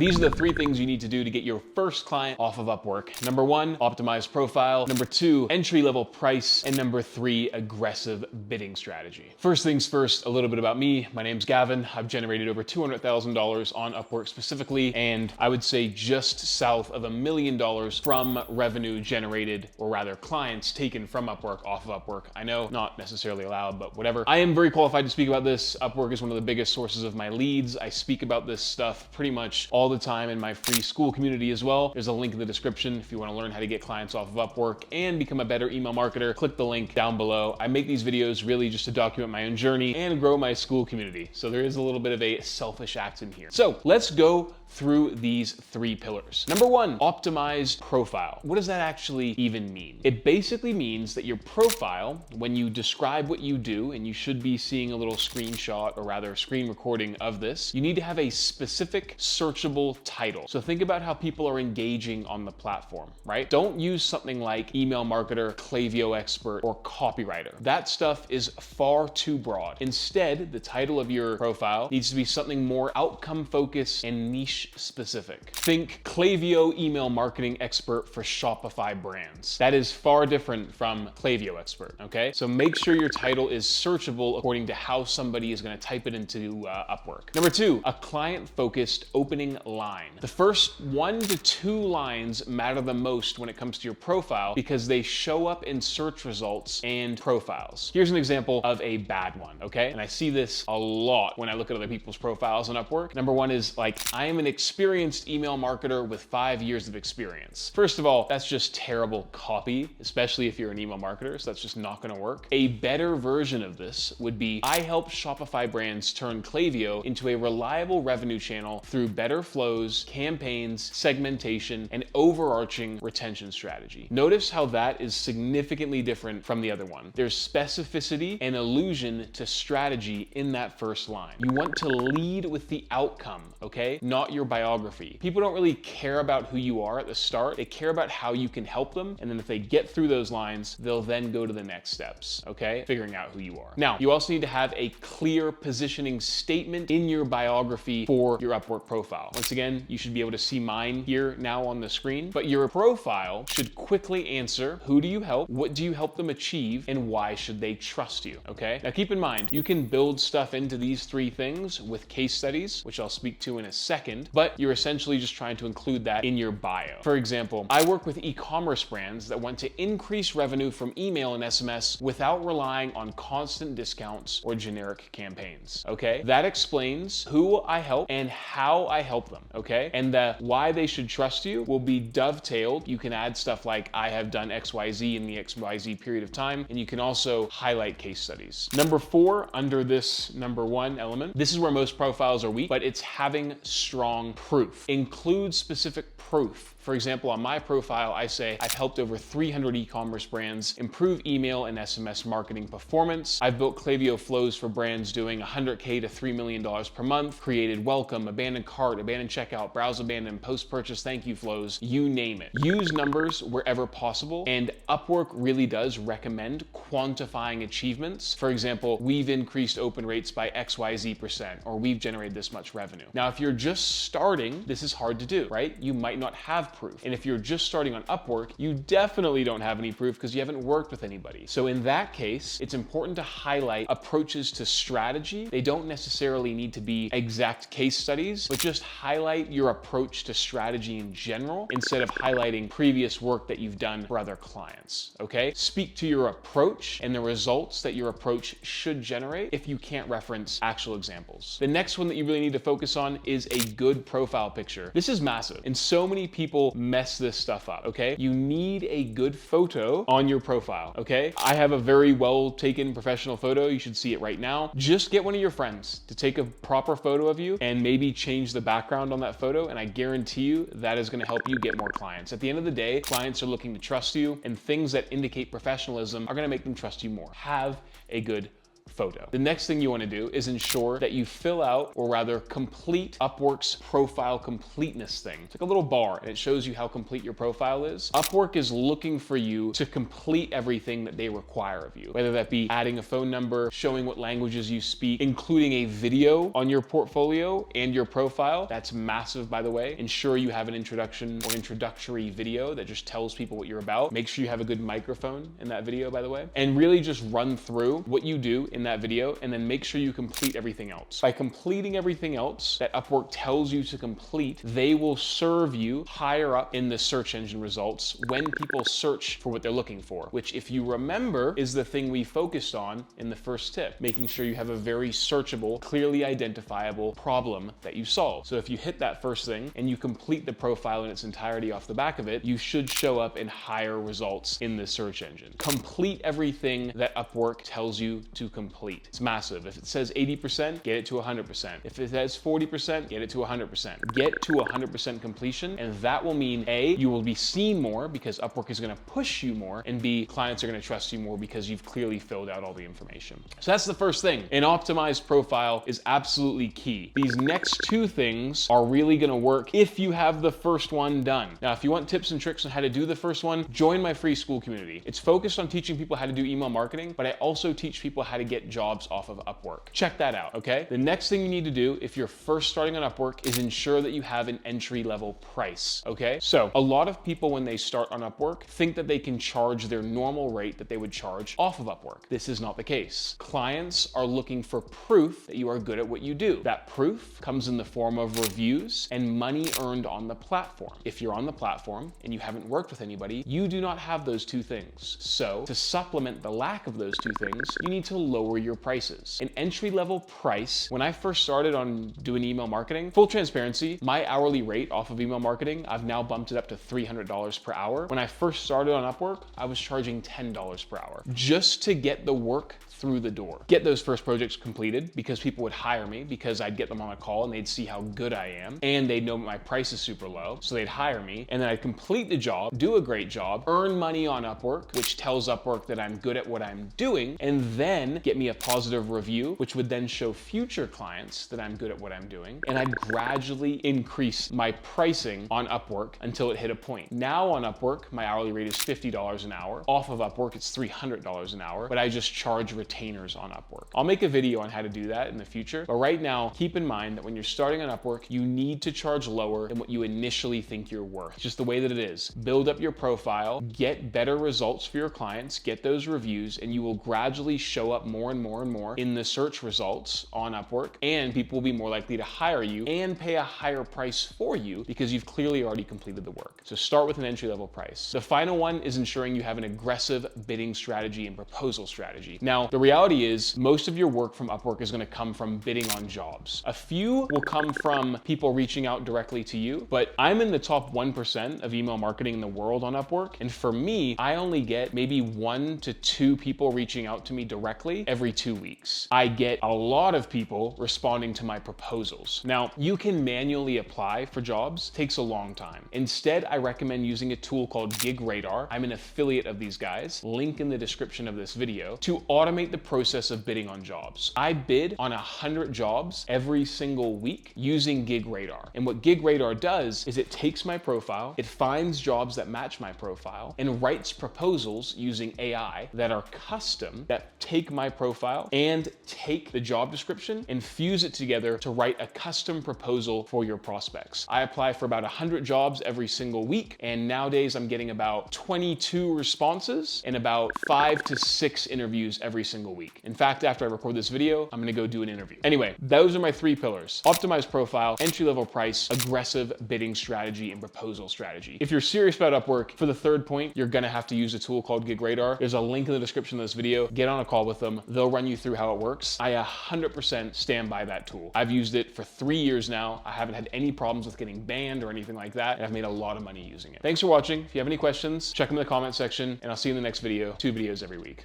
These are the three things you need to do to get your first client off of Upwork. Number one, optimize profile. Number two, entry-level price. And number three, aggressive bidding strategy. First things first, a little bit about me. My name's Gavin. I've generated over $200,000 on Upwork specifically, and I would say just south of $1 million from revenue generated, or rather clients taken from Upwork off of Upwork. I know, not necessarily allowed, but whatever. I am very qualified to speak about this. Upwork is one of the biggest sources of my leads. I speak about this stuff pretty much all the time in my free school community as well. There's a link in the description if you want to learn how to get clients off of Upwork and become a better email marketer. Click the link down below. I make these videos really just to document my own journey and grow my school community. So there is a little bit of a selfish act in here. So let's go through these three pillars. Number one, optimize profile. What does that actually even mean? It basically means that your profile, when you describe what you do, and you should be seeing a little screenshot, or rather screen recording of this, you need to have a specific searchable title. So think about how people are engaging on the platform, right? Don't use something like email marketer, Klaviyo expert, or copywriter. That stuff is far too broad. Instead, the title of your profile needs to be something more outcome focused and niche specific. Think Klaviyo email marketing expert for Shopify brands. That is far different from Klaviyo expert, okay? So make sure your title is searchable according to how somebody is gonna type it into Upwork. Number two, a client-focused opening line. The first 1 to 2 lines matter the most when it comes to your profile because they show up in search results and profiles. Here's an example of a bad one, okay? And I see this a lot when I look at other people's profiles on Upwork. Number one is like, I am an experienced email marketer with 5 years of experience. First of all, that's just terrible copy, especially if you're an email marketer, so that's just not gonna work. A better version of this would be, I help Shopify brands turn Klaviyo into a reliable revenue channel through better flows, campaigns, segmentation, and overarching retention strategy. Notice how that is significantly different from the other one. There's specificity and allusion to strategy in that first line. You want to lead with the outcome, okay? Not your biography. People don't really care about who you are at the start. They care about how you can help them. And then if they get through those lines, they'll then go to the next steps, okay? Figuring out who you are. Now, you also need to have a clear positioning statement in your biography for your Upwork profile. Once again, you should be able to see mine here now on the screen, but your profile should quickly answer, who do you help? What do you help them achieve? And why should they trust you, okay? Now keep in mind, you can build stuff into these three things with case studies, which I'll speak to in a second, but you're essentially just trying to include that in your bio. For example, I work with e-commerce brands that want to increase revenue from email and SMS without relying on constant discounts or generic campaigns, okay? That explains who I help and how I help them, okay? And the why they should trust you will be dovetailed. You can add stuff like, I have done XYZ in the XYZ period of time, and you can also highlight case studies. Number four, under this number one element, this is where most profiles are weak, but it's having strong proof. Include specific proof. For example, on my profile, I say, I've helped over 300 e-commerce brands improve email and SMS marketing performance. I've built Klaviyo flows for brands doing $100K to $3 million per month, created welcome, abandoned cart, abandoned checkout, browse abandoned, post-purchase thank you flows, you name it. Use numbers wherever possible, and Upwork really does recommend quantifying achievements. For example, we've increased open rates by XYZ%, or we've generated this much revenue. Now, if you're just starting, this is hard to do, right? You might not have proof. And if you're just starting on Upwork, you definitely don't have any proof because you haven't worked with anybody. So in that case, it's important to highlight approaches to strategy. They don't necessarily need to be exact case studies, but just highlight your approach to strategy in general instead of highlighting previous work that you've done for other clients, okay? Speak to your approach and the results that your approach should generate if you can't reference actual examples. The next one that you really need to focus on is a good profile picture. This is massive, and so many people mess this stuff up, okay? You need a good photo on your profile, okay? I have a very well taken professional photo. You should see it right now. Just get one of your friends to take a proper photo of you and maybe change the background on that photo, and I guarantee you that is gonna help you get more clients. At the end of the day, clients are looking to trust you, and things that indicate professionalism are gonna make them trust you more. Have a good photo. The next thing you want to do is ensure that you fill out, or rather complete, Upwork's profile completeness thing. It's like a little bar and it shows you how complete your profile is. Upwork is looking for you to complete everything that they require of you, whether that be adding a phone number, showing what languages you speak, including a video on your portfolio and your profile. That's massive, by the way. Ensure you have an introduction or introductory video that just tells people what you're about. Make sure you have a good microphone in that video, by the way, and really just run through what you do in that video, and then make sure you complete everything else. By completing everything else that Upwork tells you to complete, they will serve you higher up in the search engine results when people search for what they're looking for, which, if you remember, is the thing we focused on in the first tip, making sure you have a very searchable, clearly identifiable problem that you solve. So if you hit that first thing and you complete the profile in its entirety off the back of it, you should show up in higher results in the search engine. Complete everything that Upwork tells you to complete. It's massive. If it says 80%, get it to 100%. If it says 40%, get it to 100%. Get to 100% completion, and that will mean A, you will be seen more because Upwork is going to push you more, and B, clients are going to trust you more because you've clearly filled out all the information. So that's the first thing. An optimized profile is absolutely key. These next two things are really going to work if you have the first one done. Now, if you want tips and tricks on how to do the first one, join my free school community. It's focused on teaching people how to do email marketing, but I also teach people how to get jobs off of Upwork. Check that out, okay? The next thing you need to do if you're first starting on Upwork is ensure that you have an entry-level price, okay? So a lot of people, when they start on Upwork, think that they can charge their normal rate that they would charge off of Upwork. This is not the case. Clients are looking for proof that you are good at what you do. That proof comes in the form of reviews and money earned on the platform. If you're on the platform and you haven't worked with anybody, you do not have those two things. So to supplement the lack of those two things, you need to lower your prices. An entry-level price, when I first started on doing email marketing, full transparency, my hourly rate off of email marketing, I've now bumped it up to $300 per hour. When I first started on Upwork, I was charging $10 per hour just to get the work through the door. Get those first projects completed because people would hire me because I'd get them on a call and they'd see how good I am and they'd know my price is super low, so they'd hire me, and then I'd complete the job, do a great job, earn money on Upwork, which tells Upwork that I'm good at what I'm doing, and then get me a positive review, which would then show future clients that I'm good at what I'm doing, and I'd gradually increase my pricing on Upwork until it hit a point. Now on Upwork, my hourly rate is $50 an hour. Off of Upwork, it's $300 an hour, but I just charge retainers on Upwork. I'll make a video on how to do that in the future, but right now, keep in mind that when you're starting on Upwork, you need to charge lower than what you initially think you're worth. It's just the way that it is. Build up your profile, get better results for your clients, get those reviews, and you will gradually show up more and more and more in the search results on Upwork, and people will be more likely to hire you and pay a higher price for you because you've clearly already completed the work. So start with an entry-level price. The final one is ensuring you have an aggressive bidding strategy and proposal strategy. Now, the reality is most of your work from Upwork is going to come from bidding on jobs. A few will come from people reaching out directly to you, but I'm in the top 1% of email marketing in the world on Upwork. And for me, I only get maybe 1 to 2 people reaching out to me directly every 2 weeks. I get a lot of people responding to my proposals. Now, you can manually apply for jobs. It takes a long time. Instead, I recommend using a tool called Gig Radar. I'm an affiliate of these guys. Link in the description of this video to automate the process of bidding on jobs. I bid on 100 jobs every single week using Gig Radar. And what Gig Radar does is it takes my profile, it finds jobs that match my profile, and writes proposals using AI that are custom, that take my profile and take the job description and fuse it together to write a custom proposal for your prospects. I apply for about 100 jobs every single week, and nowadays I'm getting about 22 responses and about 5 to 6 interviews every single week. In fact, after I record this video, I'm gonna go do an interview. Anyway, those are my 3 pillars: optimized profile, entry-level price, aggressive bidding strategy, and proposal strategy. If you're serious about Upwork, for the third point, you're gonna have to use a tool called Gig Radar. There's a link in the description of this video. Get on a call with them. They'll run you through how it works. I 100% stand by that tool. I've used it for 3 years now. I haven't had any problems with getting banned or anything like that, and I've made a lot of money using it. Thanks for watching. If you have any questions, check them in the comment section, and I'll see you in the next video. 2 videos every week.